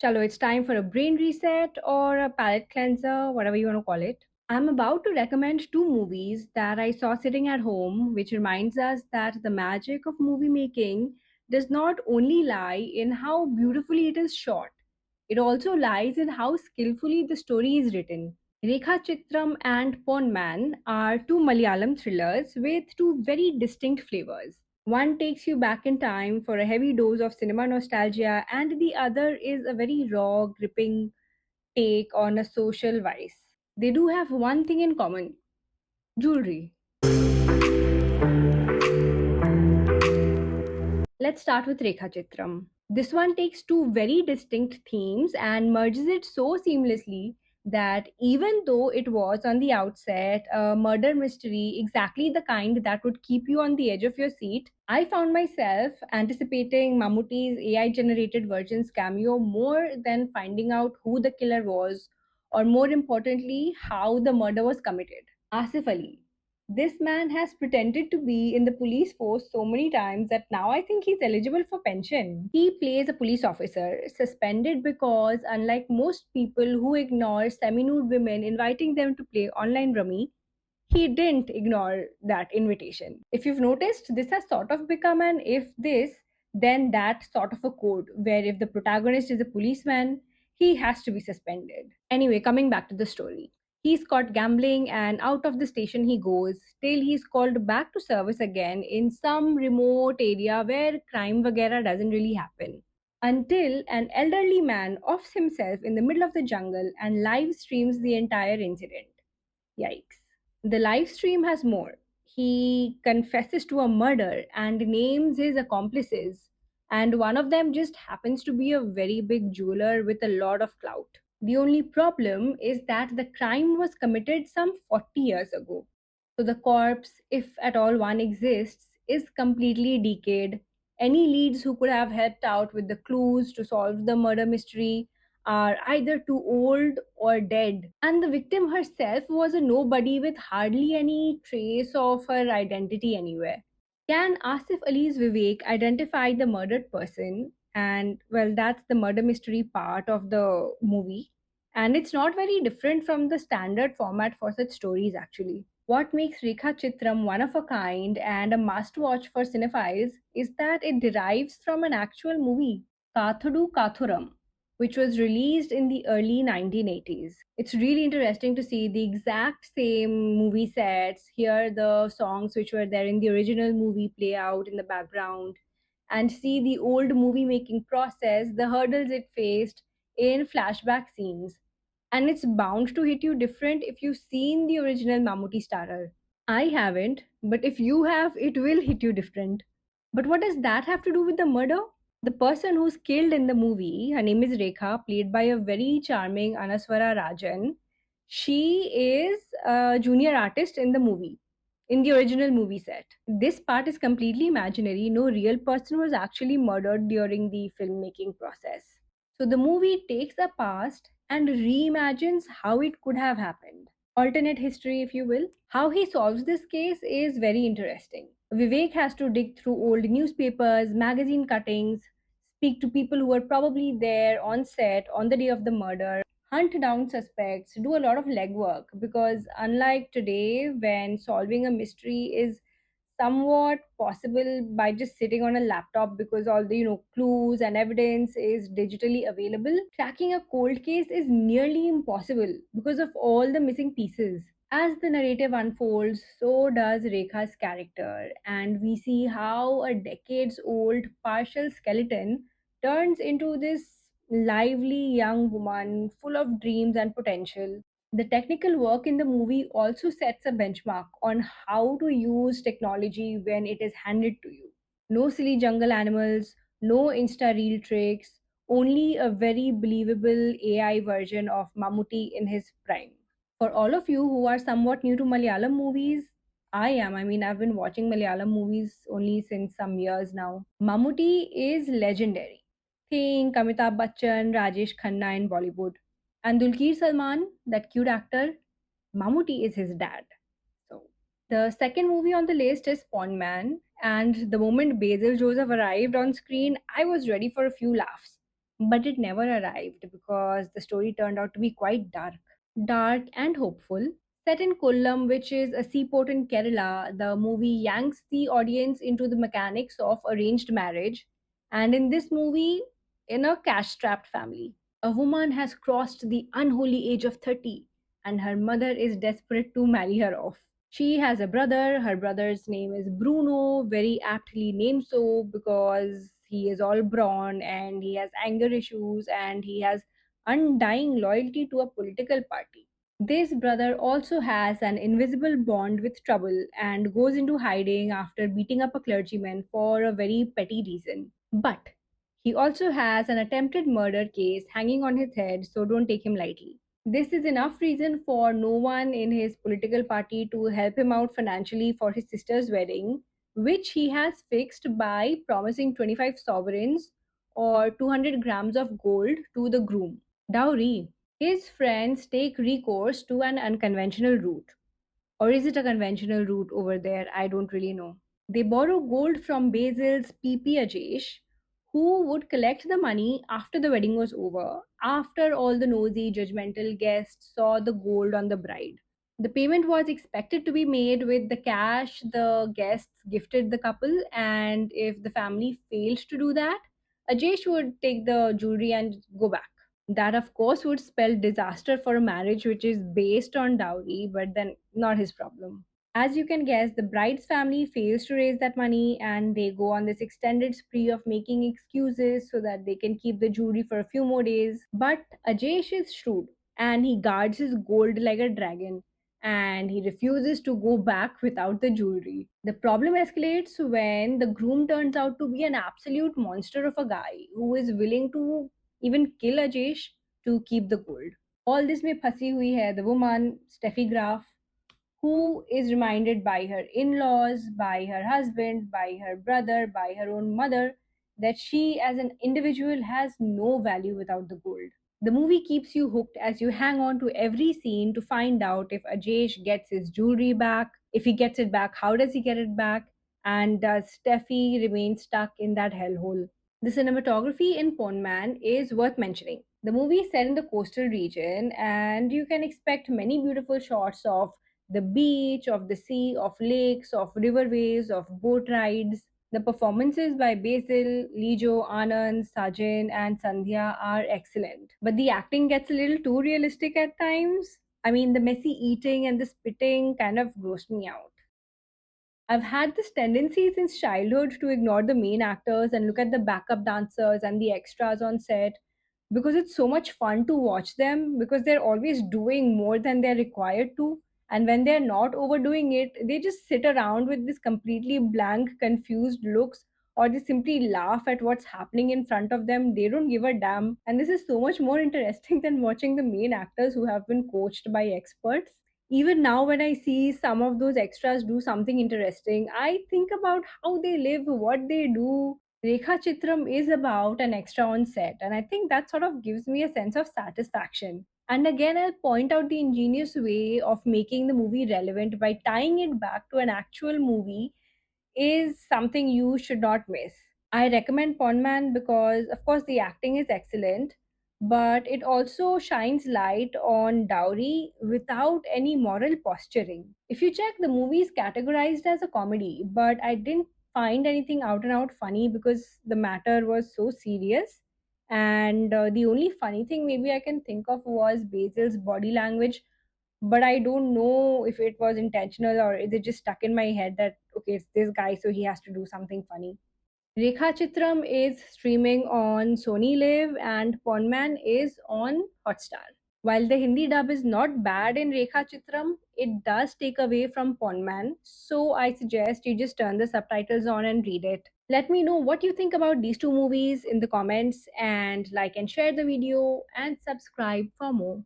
Chalo, it's time for a brain reset or a palate cleanser, whatever you want to call it. I'm about to recommend two movies that I saw sitting at home, which reminds us that the magic of movie making does not only lie in how beautifully it is shot, it also lies in how skillfully the story is written. Rekhachithram and Ponman are two Malayalam thrillers with two very distinct flavors. One takes you back in time for a heavy dose of cinema nostalgia, and the other is a very raw, gripping take on a social vice. They do have one thing in common: jewelry. Let's start with Rekha Chitram. This one takes two very distinct themes and merges it so seamlessly that even though it was on the outset a murder mystery, exactly the kind that would keep you on the edge of your seat, I found myself anticipating Mammootty's AI generated version's cameo more than finding out who the killer was, or more importantly, how the murder was committed. Asif Ali. This man has pretended to be in the police force so many times that now I think he's eligible for pension. He plays a police officer, suspended because, unlike most people who ignore semi nude women inviting them to play online rummy, he didn't ignore that invitation. If you've noticed, this has sort of become an if this, then that sort of a code, where if the protagonist is a policeman, he has to be suspended. Anyway, coming back to the story. He's caught gambling and out of the station he goes till he's called back to service again in some remote area where crime vagera doesn't really happen. Until an elderly man offs himself in the middle of the jungle and live streams the entire incident. Yikes. The live stream has more. He confesses to a murder and names his accomplices, and one of them just happens to be a very big jeweler with a lot of clout. The only problem is that the crime was committed some 40 years ago. So the corpse, if at all one exists, is completely decayed. Any leads who could have helped out with the clues to solve the murder mystery are either too old or dead. And the victim herself was a nobody with hardly any trace of her identity anywhere. Can Asif Ali's Vivek identify the murdered person? And well, that's the murder mystery part of the movie. And it's not very different from the standard format for such stories, actually. What makes Rekha Chitram one of a kind and a must watch for cinephiles is that it derives from an actual movie, Kathudu Kathuram, which was released in the early 1980s. It's really interesting to see the exact same movie sets, hear the songs which were there in the original movie play out in the background, and see the old movie making process, the hurdles it faced in flashback scenes. And it's bound to hit you different if you've seen the original Mammootty starrer. I haven't, but if you have, it will hit you different. But what does that have to do with the murder? The person who's killed in the movie, her name is Rekha, played by a very charming Anaswara Rajan. She is a junior artist in the movie, in the original movie set. This part is completely imaginary. No real person was actually murdered during the filmmaking process. So the movie takes a past and reimagines how it could have happened. Alternate history, if you will. How he solves this case is very interesting. Vivek has to dig through old newspapers, magazine cuttings, speak to people who were probably there on set on the day of the murder, hunt down suspects, do a lot of legwork because, unlike today, when solving a mystery is somewhat possible by just sitting on a laptop because all the clues and evidence is digitally available, tracking a cold case is nearly impossible because of all the missing pieces. As the narrative unfolds, so does Rekha's character, and we see how a decades old partial skeleton turns into this lively young woman full of dreams and potential. The technical work in the movie also sets a benchmark on how to use technology when it is handed to you. No silly jungle animals, no Insta reel tricks, only a very believable AI version of Mammootty in his prime. For all of you who are somewhat new to Malayalam movies, I am. I mean, I've been watching Malayalam movies only since some years now. Mammootty is legendary. Think Amitabh Bachchan, Rajesh Khanna in Bollywood. And Dulquer Salman, that cute actor, Mammootty is his dad. So the second movie on the list is Pawn Man, and the moment Basil Joseph arrived on screen, I was ready for a few laughs. But it never arrived because the story turned out to be quite dark. Dark and hopeful. Set in Kollam, which is a seaport in Kerala, the movie yanks the audience into the mechanics of arranged marriage. And in this movie, in a cash strapped family, a woman has crossed the unholy age of 30 and her mother is desperate to marry her off. She has a brother. Her brother's name is Bruno, very aptly named so because he is all brawn and he has anger issues and he has undying loyalty to a political party. This brother also has an invisible bond with trouble and goes into hiding after beating up a clergyman for a very petty reason. But he also has an attempted murder case hanging on his head, so don't take him lightly. This is enough reason for no one in his political party to help him out financially for his sister's wedding, which he has fixed by promising 25 sovereigns or 200 grams of gold to the groom. Dowry. His friends take recourse to an unconventional route. Or is it a conventional route over there? I don't really know. They borrow gold from Basil's PP Ajesh, who would collect the money after the wedding was over, after all the nosy, judgmental guests saw the gold on the bride. The payment was expected to be made with the cash the guests gifted the couple, and if the family failed to do that, Ajesh would take the jewelry and go back. That, of course, would spell disaster for a marriage which is based on dowry, but then not his problem. As you can guess, the bride's family fails to raise that money and they go on this extended spree of making excuses so that they can keep the jewelry for a few more days. But Ajesh is shrewd and he guards his gold like a dragon and he refuses to go back without the jewelry. The problem escalates when the groom turns out to be an absolute monster of a guy who is willing to even kill Ajesh to keep the gold. All this में फंसी हुई है the woman Steffi Graf, who is reminded by her in laws, by her husband, by her brother, by her own mother, that she as an individual has no value without the gold. The movie keeps you hooked as you hang on to every scene to find out if Ajesh gets his jewelry back. If he gets it back, how does he get it back? And does Steffi remain stuck in that hellhole? The cinematography in Ponman is worth mentioning. The movie is set in the coastal region, and you can expect many beautiful shots of the beach, of the sea, of lakes, of riverways, of boat rides. The performances by Basil, Lijo, Anand, Sajan, and Sandhya are excellent. But the acting gets a little too realistic at times. I mean, the messy eating and the spitting kind of grossed me out. I've had this tendency since childhood to ignore the main actors and look at the backup dancers and the extras on set because it's so much fun to watch them because they're always doing more than they're required to. And when they're not overdoing it, they just sit around with this completely blank, confused looks, or they simply laugh at what's happening in front of them. They don't give a damn. And this is so much more interesting than watching the main actors who have been coached by experts. Even now, when I see some of those extras do something interesting, I think about how they live, what they do. Rekhachithram is about an extra on set, and I think that sort of gives me a sense of satisfaction. And again, I'll point out the ingenious way of making the movie relevant by tying it back to an actual movie is something you should not miss. I recommend Ponman because, of course, the acting is excellent, but it also shines light on dowry without any moral posturing. If you check, the movie is categorized as a comedy, but I didn't find anything out and out funny because the matter was so serious. And the only funny thing maybe I can think of was Basil's body language, but I don't know if it was intentional or is it just stuck in my head that okay, it's this guy, so he has to do something funny. Rekhachithram is streaming on sonyliv and Ponman is on Hotstar. While the Hindi dub is not bad in Rekhachithram, it does take away from Ponman, so I suggest you just turn the subtitles on and read it. Let me know what you think about these two movies in the comments and like and share the video and subscribe for more.